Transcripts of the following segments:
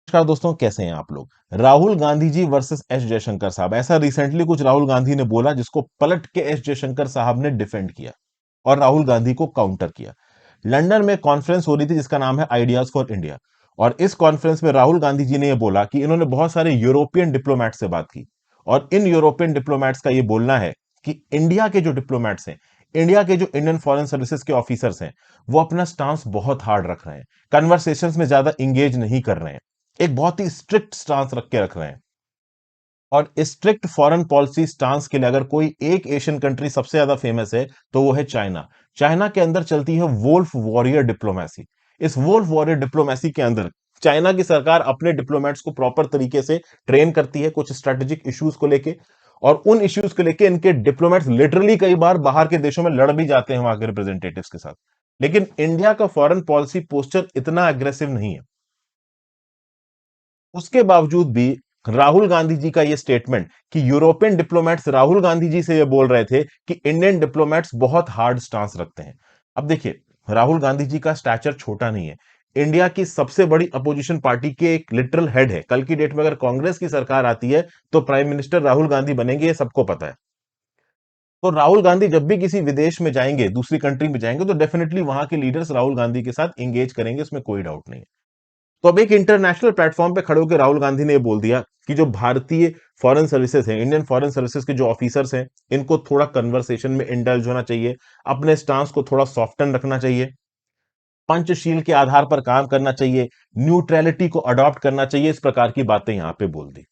नमस्कार दोस्तों, कैसे हैं आप लोग। राहुल गांधी जी वर्सेस एस जयशंकर साहब, ऐसा रिसेंटली कुछ राहुल गांधी ने बोला जिसको पलट के एस जयशंकर साहब ने डिफेंड किया और राहुल गांधी को काउंटर किया। लंदन में कॉन्फ्रेंस हो रही थी जिसका नाम है आइडियाज फॉर इंडिया। और इस कॉन्फ्रेंस में राहुल गांधी जी ने यह बोला कि इन्होंने बहुत सारे यूरोपियन डिप्लोमेट से बात की और इन यूरोपियन डिप्लोमेट्स का यह बोलना है कि इंडिया के जो डिप्लोमेट्स हैं, इंडिया के जो इंडियन फॉरेन सर्विसेज के ऑफिसर्स हैं, वो अपना स्टांस बहुत हार्ड रख रहे हैं, कन्वर्सेशंस में ज्यादा इंगेज नहीं कर रहे हैं, एक बहुत ही स्ट्रिक्ट स्टांस रख रहे हैं। और स्ट्रिक्ट फॉरेन पॉलिसी स्टांस के लिए अगर कोई एक एशियन कंट्री सबसे ज्यादा फेमस है तो वो है चाइना। चाइना के अंदर चलती है वोल्फ वॉरियर डिप्लोमेसी। इस वोल्फ वॉरियर डिप्लोमेसी के अंदर चाइना की सरकार अपने डिप्लोमेट्स को प्रॉपर तरीके से ट्रेन करती है कुछ स्ट्रेटेजिक इश्यूज को लेके, और उन इश्यूज को लेके इनके डिप्लोमेट्स लिटरली कई बार बाहर के देशों में लड़ भी जाते हैं वहां के रिप्रेजेंटेटिव्स के साथ। लेकिन इंडिया का फॉरेन पॉलिसी पोस्चर इतना अग्रेसिव नहीं है। उसके बावजूद भी राहुल गांधी जी का यह स्टेटमेंट कि यूरोपियन डिप्लोमेट्स राहुल गांधी जी से यह बोल रहे थे कि इंडियन डिप्लोमेट्स बहुत हार्ड स्टांस रखते हैं। अब देखिए, राहुल गांधी जी का स्टैचर छोटा नहीं है। इंडिया की सबसे बड़ी अपोजिशन पार्टी के एक लिटरल हेड है। कल की डेट में अगर कांग्रेस की सरकार आती है तो प्राइम मिनिस्टर राहुल गांधी बनेंगे, ये सबको पता है। तो राहुल गांधी जब भी किसी विदेश में जाएंगे, दूसरी कंट्री में जाएंगे, तो डेफिनेटली वहां के लीडर्स राहुल गांधी के साथ इंगेज करेंगे, इसमें कोई डाउट नहीं है। तो अब एक इंटरनेशनल प्लेटफॉर्म पे खड़े होकर राहुल गांधी ने बोल दिया कि जो भारतीय फॉरेन सर्विसेज हैं, इंडियन फॉरेन सर्विसेज के जो ऑफिसर्स हैं, इनको थोड़ा कन्वर्सेशन में इंडल्ज होना चाहिए, अपने स्टांस को थोड़ा सॉफ्टन रखना चाहिए, पंचशील के आधार पर काम करना चाहिए, न्यूट्रलिटी को अडॉप्ट करना चाहिए। इस प्रकार की बातें यहां पे बोल दी।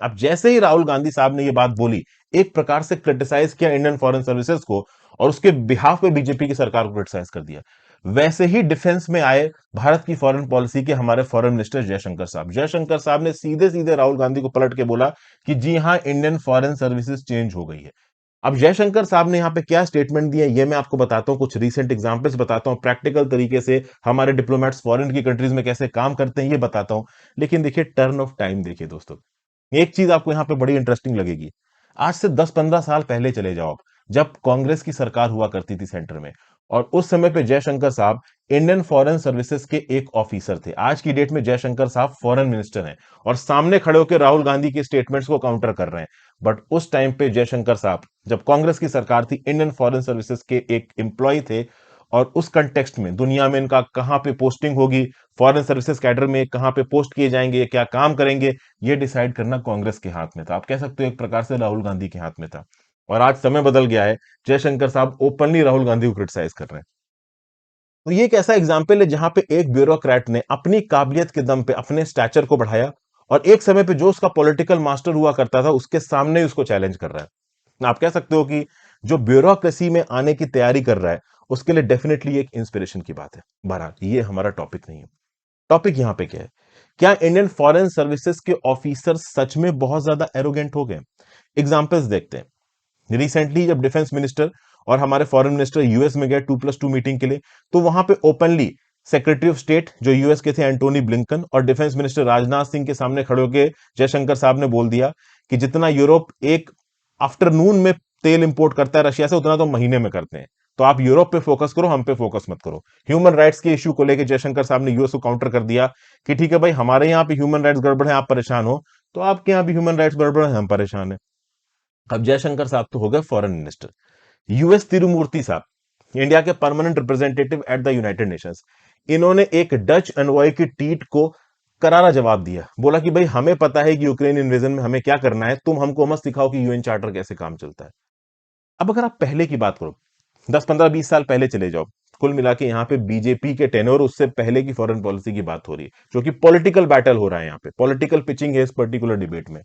अब जैसे ही राहुल गांधी साहब ने यह बात बोली, एक प्रकार से क्रिटिसाइज किया इंडियन फॉरेन सर्विसेज को और उसके बिहाफ पे बीजेपी की सरकार को क्रिटिसाइज कर दिया। वैसे ही डिफेंस में आए भारत की फॉरेन पॉलिसी के हमारे फॉरेन मिनिस्टर जयशंकर साहब। जयशंकर साहब ने सीधे सीधे राहुल गांधी को पलट के बोला कि जी हां, इंडियन फॉरेन सर्विसेज चेंज हो गई है। अब जयशंकर साहब ने यहां पे क्या स्टेटमेंट दिया, ये मैं आपको बताता हूं, कुछ रीसेंट एग्जांपल्स बताता हूं, प्रैक्टिकल तरीके से हमारे डिप्लोमेट्स फॉरेन की कंट्रीज में कैसे काम करते हैं ये बताता हूं। लेकिन देखिए, टर्न ऑफ टाइम देखिए दोस्तों, एक चीज आपको यहां पे बड़ी इंटरेस्टिंग लगेगी। आज से 10-15 साल पहले चले जाओ आप, जब कांग्रेस की सरकार हुआ करती थी सेंटर में, और उस समय पे जयशंकर साहब इंडियन फॉरेन सर्विसेज के एक ऑफिसर थे। आज की डेट में जयशंकर साहब फॉरेन मिनिस्टर हैं और सामने खड़े होकर राहुल गांधी के स्टेटमेंट्स को काउंटर कर रहे हैं। बट उस टाइम पे जयशंकर साहब, जब कांग्रेस की सरकार थी, इंडियन फॉरेन सर्विसेज के एक एम्प्लॉय थे। और उस कंटेक्स्ट में दुनिया में इनका कहां पे पोस्टिंग होगी, फॉरेन सर्विसेज कैडर में कहां पे पोस्ट किए जाएंगे, क्या काम करेंगे, ये डिसाइड करना कांग्रेस के हाथ में था। आप कह सकते हो एक प्रकार से राहुल गांधी के हाथ में था। और आज समय बदल गया है, जयशंकर साहब ओपनली राहुल गांधी को क्रिटिसाइज कर रहे हैं। तो ये एक ऐसा एग्जाम्पल है जहां पे एक ब्यूरोक्रेट ने अपनी काबिलियत के दम पे अपने स्टैचर को बढ़ाया और एक समय पे जो उसका पॉलिटिकल मास्टर हुआ करता था उसके सामने ही उसको चैलेंज कर रहा है। आप कह सकते हो कि जो ब्यूरोक्रेसी में आने की तैयारी कर रहा है, उसके लिए डेफिनेटली एक इंस्पिरेशन की बात है। बहरहाल ये हमारा टॉपिक नहीं है। टॉपिक यहां पे क्या है, क्या इंडियन फॉरेन सर्विसेज के ऑफिसर सच में बहुत ज्यादा एरोगेंट हो गए। एग्जांपल्स देखते हैं। रिसेंटली जब डिफेंस मिनिस्टर और हमारे फॉरेन मिनिस्टर यूएस में गए 2+2 मीटिंग के लिए, तो वहां पे ओपनली सेक्रेटरी ऑफ स्टेट जो यूएस के थे एंटोनी ब्लिंकन और डिफेंस मिनिस्टर राजनाथ सिंह के सामने खड़े होकर जयशंकर साहब ने बोल दिया कि जितना यूरोप एक आफ्टरनून में तेल इंपोर्ट करता है रशिया से, उतना तो महीने में करते हैं। तो आप यूरोप पे फोकस करो, हम पे फोकस मत करो। ह्यूमन राइट्स के इश्यू को लेकर जयशंकर साहब ने यूएस को काउंटर कर दिया कि ठीक है भाई, हमारे यहाँ पे ह्यूमन राइट्स गड़बड़ है, आप परेशान हो, तो आपके यहाँ भी ह्यूमन राइट्स गड़बड़ है, हम परेशान है। अब जयशंकर साहब तो हो गए फॉरेन मिनिस्टर। यूएस तिरुमूर्ति साहब, इंडिया के permanent representative at the United Nations, इन्होंने एक डच एनवॉय की ट्वीट को करारा जवाब दिया। बोला कि भाई, हमें पता है कि यूक्रेन इन्वेजन में हमें क्या करना है, तुम हमको मत सिखाओ कि यूएन चार्टर कैसे काम चलता है। अब अगर आप पहले की बात करो, 10-15-20 साल पहले चले जाओ, कुल मिला के यहाँ पे बीजेपी के टेनोर उससे पहले की फॉरेन पॉलिसी की बात हो रही है, जो कि पॉलिटिकल बैटल हो रहा है, यहाँ पे पॉलिटिकल पिचिंग है इस पर्टिकुलर डिबेट में।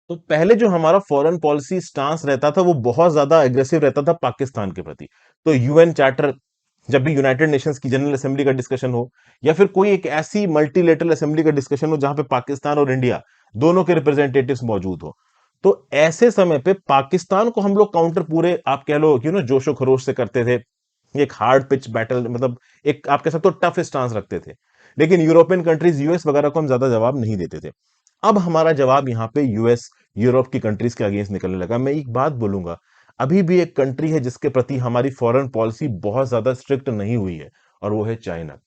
तो पहले जो हमारा फॉरेन पॉलिसी स्टांस रहता था वो बहुत ज्यादा एग्रेसिव रहता था पाकिस्तान के प्रति। तो यूएन चार्टर, जब भी यूनाइटेड नेशंस की जनरल असेंबली का डिस्कशन हो या फिर कोई एक ऐसी मल्टीलेटरल असेंबली का डिस्कशन हो जहां पे पाकिस्तान और इंडिया दोनों के रिप्रेजेंटेटिव्स मौजूद हो, तो ऐसे समय पे पाकिस्तान को हम लोग काउंटर पूरे, आप कह लो कि ना, जोशो खरोश से करते थे। एक हार्ड पिच बैटल, मतलब एक आप कह सकते हो टफ स्टांस रखते थे। लेकिन यूरोपियन कंट्रीज, यूएस वगैरह को हम ज्यादा जवाब नहीं देते थे। अब हमारा जवाब यहाँ पे यूएस, यूरोप की कंट्रीज के अगेंस्ट निकलने लगा। मैं एक बात बोलूंगा, अभी भी एक कंट्री है जिसके प्रति हमारी फॉरेन पॉलिसी बहुत ज्यादा स्ट्रिक्ट नहीं हुई है, और वो है चाइना।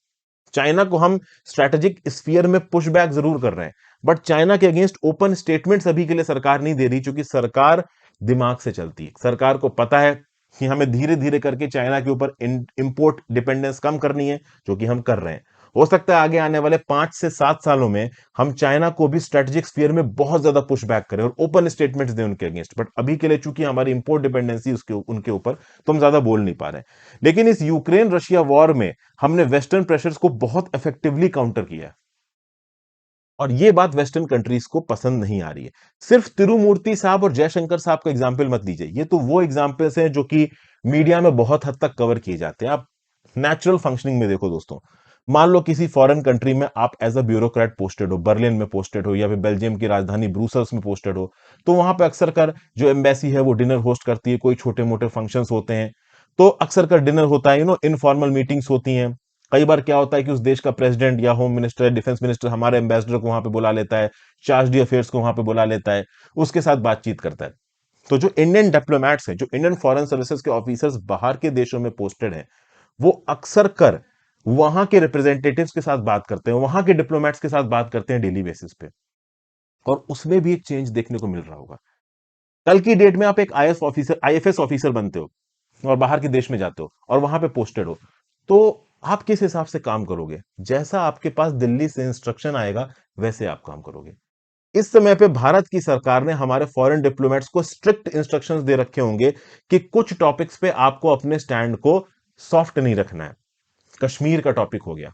चाइना को हम स्ट्रेटेजिक स्फीयर में पुश बैक जरूर कर रहे हैं, बट चाइना के अगेंस्ट ओपन स्टेटमेंट्स अभी के लिए सरकार नहीं दे रही, क्योंकि सरकार दिमाग से चलती है। सरकार को पता है कि हमें धीरे धीरे करके चाइना के ऊपर इंपोर्ट डिपेंडेंस कम करनी है, जो कि हम कर रहे हैं। हो सकता है आगे आने वाले 5 से 7 सालों में हम चाइना को भी स्ट्रेटेजिक स्फीयर में बहुत ज्यादा पुश बैक करें और ओपन स्टेटमेंट्स दें उनके अगेंस्ट, बट अभी के लिए चूंकि हमारी इंपोर्ट डिपेंडेंसी उसके उनके ऊपर, तो हम ज्यादा बोल नहीं पा रहे हैं। लेकिन इस यूक्रेन रशिया वॉर में हमने वेस्टर्न प्रेशर्स को बहुत इफेक्टिवली काउंटर किया है, और ये बात वेस्टर्न कंट्रीज को पसंद नहीं आ रही है। सिर्फ तिरुमूर्ति साहब और जयशंकर साहब का एग्जाम्पल मत लीजिए, ये तो वो एग्जाम्पल्स हैं जो कि मीडिया में बहुत हद तक कवर किए जाते हैं। आप नेचुरल फंक्शनिंग में देखो दोस्तों, मान लो किसी फॉरेन कंट्री में आप एज अ ब्यूरोक्रेट पोस्टेड हो, बर्लिन में पोस्टेड हो या फिर बेल्जियम की राजधानी ब्रूसल्स में पोस्टेड हो, तो वहां पे अक्सर कर जो एम्बेसी है वो डिनर होस्ट करती है, कोई छोटे मोटे फंक्शंस होते हैं, तो अक्सर कर डिनर होता है, इनफॉर्मल मीटिंग्स होती हैं। कई बार क्या होता है कि उस देश का प्रेसिडेंट या होम मिनिस्टर, डिफेंस मिनिस्टर हमारे एम्बेसडर को वहां पे बुला लेता है, चार्ज डी अफेयर्स को वहां पे बुला लेता है, उसके साथ बातचीत करता है। तो जो इंडियन डिप्लोमैट्स हैं, जो इंडियन फॉरेन सर्विसेज के ऑफिसर्स बाहर के देशों में पोस्टेड हैं, वो अक्सर कर वहां के रिप्रेजेंटेटिव्स के साथ बात करते हैं, वहां के डिप्लोमैट्स के साथ बात करते हैं डेली बेसिस पे। और उसमें भी एक चेंज देखने को मिल रहा होगा। कल की डेट में आप एक आईएफएस ऑफिसर बनते हो और बाहर के देश में जाते हो और वहां पे पोस्टेड हो, तो आप किस हिसाब से काम करोगे? जैसा आपके पास दिल्ली से इंस्ट्रक्शन आएगा, वैसे आप काम करोगे। इस समय पे भारत की सरकार ने हमारे फॉरेन डिप्लोमेट्स को स्ट्रिक्ट इंस्ट्रक्शंस दे रखे होंगे कि कुछ टॉपिक्स पे आपको अपने स्टैंड को सॉफ्ट नहीं रखना है। कश्मीर का टॉपिक हो गया,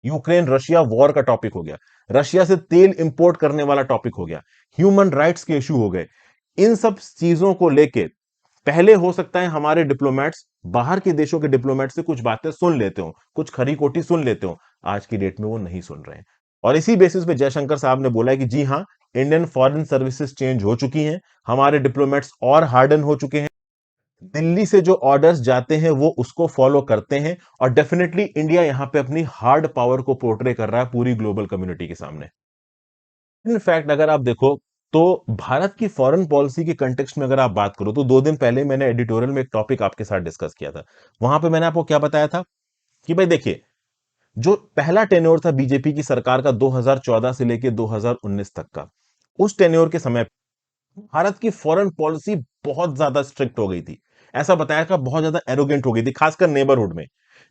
यूक्रेन रशिया वॉर का टॉपिक हो गया, रशिया से तेल इंपोर्ट करने वाला टॉपिक हो गया, ह्यूमन राइट्स के इश्यू हो गए। इन सब चीजों को लेके पहले हो सकता है हमारे डिप्लोमेट्स बाहर के देशों के डिप्लोमेट से कुछ बातें सुन लेते हो, कुछ खरी खोटी सुन लेते हो, आज की डेट में वो नहीं सुन रहे हैं। और इसी बेसिस पे जयशंकर साहब ने बोला है कि जी हां, इंडियन फॉरेन सर्विसेज चेंज हो चुकी हैं, हमारे डिप्लोमेट्स और हार्डन हो चुके हैं, दिल्ली से जो ऑर्डर्स जाते हैं वो उसको फॉलो करते हैं, और डेफिनेटली इंडिया यहां पे अपनी हार्ड पावर को पोर्ट्रे कर रहा है पूरी ग्लोबल कम्युनिटी के सामने। इनफैक्ट अगर आप देखो, तो भारत की फॉरेन पॉलिसी के कंटेक्स्ट में अगर आप बात करो, तो 2 दिन पहले मैंने एडिटोरियल में एक टॉपिक आपके साथ डिस्कस किया था। वहां पे मैंने आपको क्या बताया था कि भाई देखिए, जो पहला टेन्योर था बीजेपी की सरकार का 2014 से लेके 2019 तक का, उस टेन्योर के समय भारत की फॉरेन पॉलिसी बहुत ज्यादा स्ट्रिक्ट हो गई थी। ऐसा बताया था बहुत ज्यादा एरोगेंट हो गई थी, खासकर नेबरहुड में।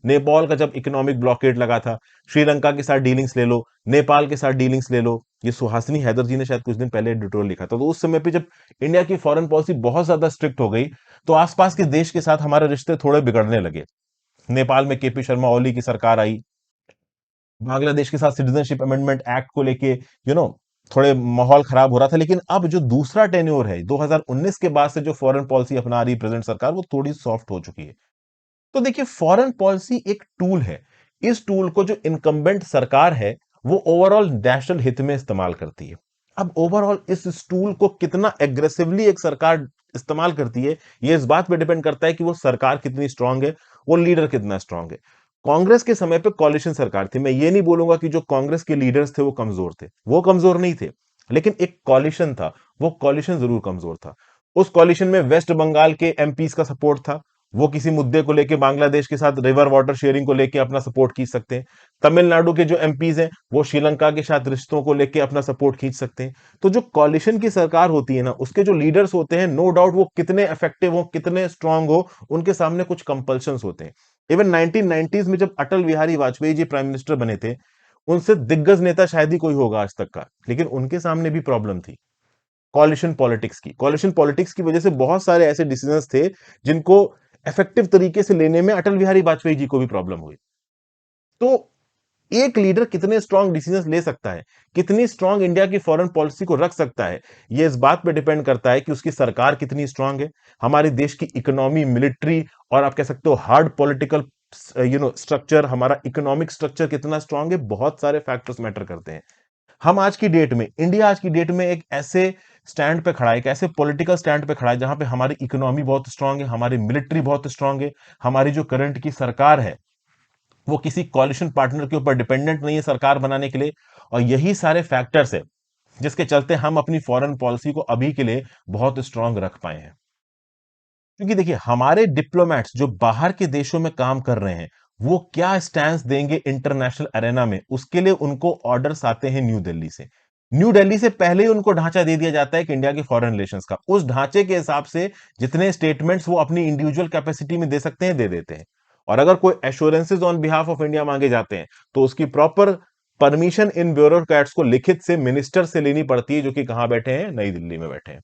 नेपाल का जब इकोनॉमिक ब्लॉकेड लगा था, श्रीलंका के साथ डीलिंग्स ले लो, नेपाल के साथ डीलिंग्स ले लो, ये सुहासिनी हैदर जी ने शायद कुछ दिन पहले एडिटोरियल लिखा था। तो उस समय पे जब इंडिया की फॉरेन पॉलिसी बहुत ज्यादा स्ट्रिक्ट हो गई, तो आसपास के देश के साथ हमारे रिश्ते थोड़े बिगड़ने लगे। नेपाल में केपी शर्मा ओली की सरकार आई, बांग्लादेश के साथ सिटीजनशिप अमेंडमेंट एक्ट को लेके यू नो थोड़े माहौल खराब हो रहा था। लेकिन अब जो दूसरा टेन्योर है 2019 के बाद से जो फॉरेन पॉलिसी अपना रही प्रेजेंट सरकार, वो थोड़ी सॉफ्ट हो चुकी है। तो देखिए, फॉरेन पॉलिसी एक टूल है। इस टूल को जो इनकम्बेंट सरकार है, वो ओवरऑल नेशनल हित में इस्तेमाल करती है। अब ओवरऑल इस टूल को कितना एग्रेसिवली एक सरकार इस्तेमाल करती है, ये इस बात पे डिपेंड करता है कि वो सरकार कितनी स्ट्रांग है, वो लीडर कितना स्ट्रांग है। कांग्रेस के समय पे कॉलिशन सरकार थी। मैं ये नहीं बोलूंगा कि जो कांग्रेस के लीडर्स थे वो कमजोर थे, वो कमजोर नहीं थे, लेकिन एक कॉलिशन था, वो कॉलिशन जरूर कमजोर था। उस कॉलिशन में वेस्ट बंगाल के एमपीज का सपोर्ट था, वो किसी मुद्दे को लेके बांग्लादेश के साथ रिवर वाटर शेयरिंग को लेके अपना सपोर्ट खींच सकते हैं। तमिलनाडु के जो एमपीज हैं, वो श्रीलंका के साथ रिश्तों को लेके अपना सपोर्ट खींच सकते हैं। तो जो कॉलिशन की सरकार होती है ना, उसके जो लीडर्स होते हैं, नो डाउट वो कितने इफेक्टिव हो, कितने स्ट्रांग हो, उनके सामने कुछ कंपल्शंस होते हैं। इवन 1990s में जब अटल बिहारी वाजपेयी जी प्राइम मिनिस्टर बने थे, उनसे दिग्गज नेता शायद ही कोई होगा आज तक का, लेकिन उनके सामने भी प्रॉब्लम थी कॉलिशन पॉलिटिक्स की वजह से बहुत सारे ऐसे डिसीजंस थे जिनको इफेक्टिव तरीके से लेने में अटल बिहारी वाजपेयी जी को भी प्रॉब्लम हुई। तो एक लीडर कितने स्ट्रांग डिसीजंस ले सकता है, कितनी स्ट्रांग इंडिया की फॉरेन पॉलिसी को रख सकता है, यह इस बात पे डिपेंड करता है कि उसकी सरकार कितनी स्ट्रांग है, हमारे देश की इकोनॉमी, मिलिट्री, और आप कह सकते हो हार्ड पॉलिटिकल स्ट्रक्चर, हमारा इकोनॉमिक स्ट्रक्चर कितना स्ट्रांग है। बहुत सारे फैक्टर्स मैटर करते हैं। हम आज की डेट में, इंडिया आज की डेट में एक ऐसे स्टैंड पे खड़ा है, एक ऐसे पॉलिटिकल स्टैंड पे खड़ा है जहां पे हमारी इकोनॉमी बहुत स्ट्रांग है, हमारी मिलिट्री बहुत स्ट्रांग है, हमारी जो करंट की सरकार है वो किसी कॉलिशन पार्टनर के ऊपर डिपेंडेंट नहीं है सरकार बनाने के लिए। और यही सारे फैक्टर्स है जिसके चलते हम अपनी फॉरेन पॉलिसी को अभी के लिए बहुत स्ट्रांग रख पाए हैं। क्योंकि देखिए, हमारे डिप्लोमेट्स जो बाहर के देशों में काम कर रहे हैं, वो क्या स्टैंस देंगे इंटरनेशनल अरेना में, उसके लिए उनको ऑर्डर्स आते हैं न्यू दिल्ली से। न्यू दिल्ली से पहले ही उनको ढांचा दे दिया जाता है कि इंडिया की फॉरेन रिलेशंस का, उस ढांचे के हिसाब से जितने स्टेटमेंट्स वो अपनी इंडिविजुअल कैपेसिटी में दे सकते हैं दे देते हैं। और अगर कोई assurances on behalf of India मांगे जाते हैं तो उसकी प्रॉपर परमिशन इन ब्यूरोक्रेट्स को लिखित से मिनिस्टर से लेनी पड़ती है, जो कि कहां बैठे हैं, नई दिल्ली में बैठे हैं।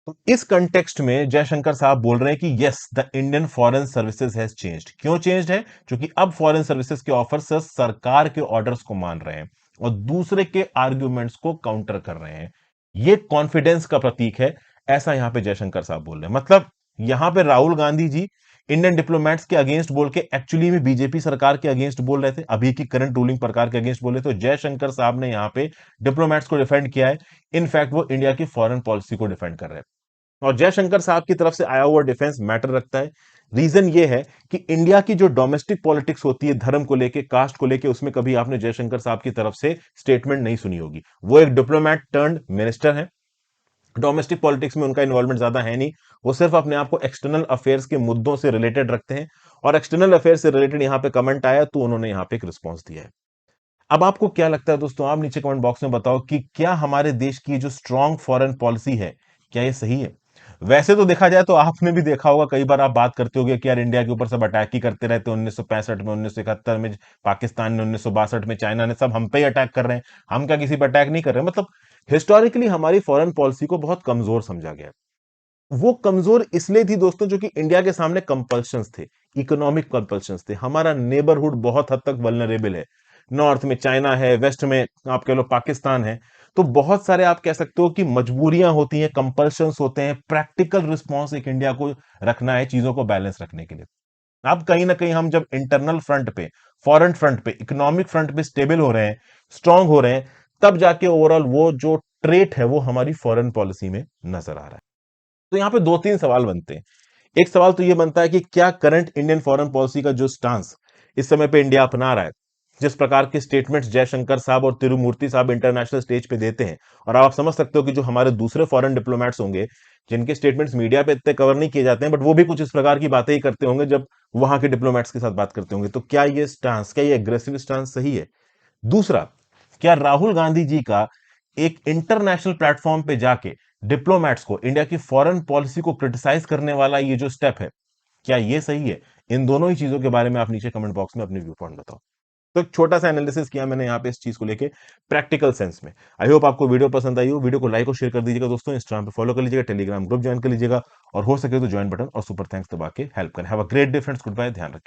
तो इस कंटेक्स्ट में जयशंकर साहब बोल रहे हैं कि yes, the Indian foreign services has changed. क्यों चेंज्ड है? क्योंकि अब फॉरेन सर्विसेज के ऑफर्स सरकार के ऑर्डर्स को मान रहे हैं और दूसरे के आर्ग्यूमेंट्स को काउंटर कर रहे हैं। ये कॉन्फिडेंस का प्रतीक है, ऐसा यहां पे जयशंकर साहब बोल रहे हैं। मतलब यहां पे राहुल गांधी जी इंडियन डिप्लोमेट्स के अगेंस्ट बोल के एक्चुअली में बीजेपी सरकार के अगेंस्ट बोल रहे थे, अभी की करंट रूलिंग सरकार के अगेंस्ट बोल रहे थे। तो जयशंकर साहब ने यहां पे डिप्लोमेट्स को डिफेंड किया है। इनफैक्ट वो इंडिया की फॉरेन पॉलिसी को डिफेंड कर रहे हैं। और जयशंकर साहब की तरफ से आया हुआ डिफेंस मैटर रखता है। रीजन ये है कि इंडिया की जो डोमेस्टिक पॉलिटिक्स होती है धर्म को लेके, कास्ट को लेके, उसमें कभी आपने जयशंकर साहब की तरफ से स्टेटमेंट नहीं सुनी होगी। वो एक डिप्लोमैट टर्न्ड मिनिस्टर है। डोमेस्टिक पॉलिटिक्स में उनका इन्वॉल्वमेंट ज्यादा है नहीं। वो सिर्फ अपने आप को एक्सटर्नल अफेयर्स के मुद्दों से रिलेटेड रखते हैं। और एक्सटर्नल अफेयर्स से रिलेटेड यहां पे कमेंट आया तो उन्होंने यहां पे एक रिस्पॉन्स दिया है। अब आपको क्या लगता है दोस्तों, आप नीचे कमेंट बॉक्स में बताओ कि क्या हमारे देश की जो स्ट्रॉन्ग फॉरेन पॉलिसी है, क्या ये सही है? वैसे तो देखा जाए तो आपने भी देखा होगा, कई बार आप बात करते होगे कि यार इंडिया के ऊपर सब अटैक ही करते रहते हैं। 1965 में, 1971 में पाकिस्तान ने, 1962 में चाइना ने, सब हम पे ही अटैक कर रहे हैं। हम क्या किसी पर अटैक नहीं कर रहे? मतलब हिस्टोरिकली हमारी फॉरेन पॉलिसी को बहुत कमजोर समझा गया है। वो कमजोर इसलिए थी दोस्तों, जो कि इंडिया के सामने कंपल्शंस थे, इकोनॉमिक कंपल्शंस थे। हमारा नेबरहुड बहुत हद तक वल्नरेबल है। नॉर्थ में चाइना है, वेस्ट में आप कह लो पाकिस्तान है। तो बहुत सारे आप कह सकते हो कि मजबूरियां होती हैं, कंपल्शंस होते हैं, प्रैक्टिकल रिस्पॉन्स एक इंडिया को रखना है चीजों को बैलेंस रखने के लिए। अब कहीं ना कहीं हम जब इंटरनल फ्रंट पे, फॉरेन फ्रंट पे, इकोनॉमिक फ्रंट पे स्टेबल हो रहे हैं, स्ट्रांग हो रहे हैं, तब जाके ओवरऑल वो जो ट्रेट है वो हमारी फॉरेन पॉलिसी में नजर आ रहा है। तो यहां पे दो तीन सवाल बनते हैं। एक सवाल तो यह बनता है कि क्या करंट इंडियन फॉरेन पॉलिसी का जो स्टांस इस समय पे इंडिया अपना रहा है, जिस प्रकार के स्टेटमेंट्स जयशंकर साहब और तिरुमूर्ति साहब इंटरनेशनल स्टेज पे देते हैं, और आप समझ सकते हो कि जो हमारे दूसरे फॉरेन डिप्लोमेट्स होंगे जिनके स्टेटमेंट्स मीडिया पे इतने कवर नहीं किए जाते हैं, बट वो भी कुछ इस प्रकार की बातें ही करते होंगे जब वहां के डिप्लोमेट्स के साथ बात करते होंगे। तो क्या ये स्टांस, क्या ये एग्रेसिव स्टांस सही है? दूसरा, क्या राहुल गांधी जी का एक इंटरनेशनल प्लेटफॉर्म पे जाके डिप्लोमेट्स को इंडिया की फॉरेन पॉलिसी को क्रिटिसाइज करने वाला ये जो स्टेप है, क्या ये सही है? इन दोनों ही चीजों के बारे में आप नीचे कमेंट बॉक्स में अपने व्यू पॉइंट बताओ। तो एक छोटा सा एनालिसिस किया मैंने यहाँ पे इस चीज को लेके प्रैक्टिकल सेंस में। आई होप आपको वीडियो पसंद आई हो। वीडियो को लाइक और शेयर कर दीजिएगा दोस्तों, इंस्टाग्राम पे फॉलो कर लीजिएगा, टेलीग्राम ग्रुप ज्वाइन कर लीजिएगा, और हो सके तो ज्वाइन बटन और सुपर थैंक्स दबा के हेल्प करें। Have a great day friends, good bye, ध्यान रखिए।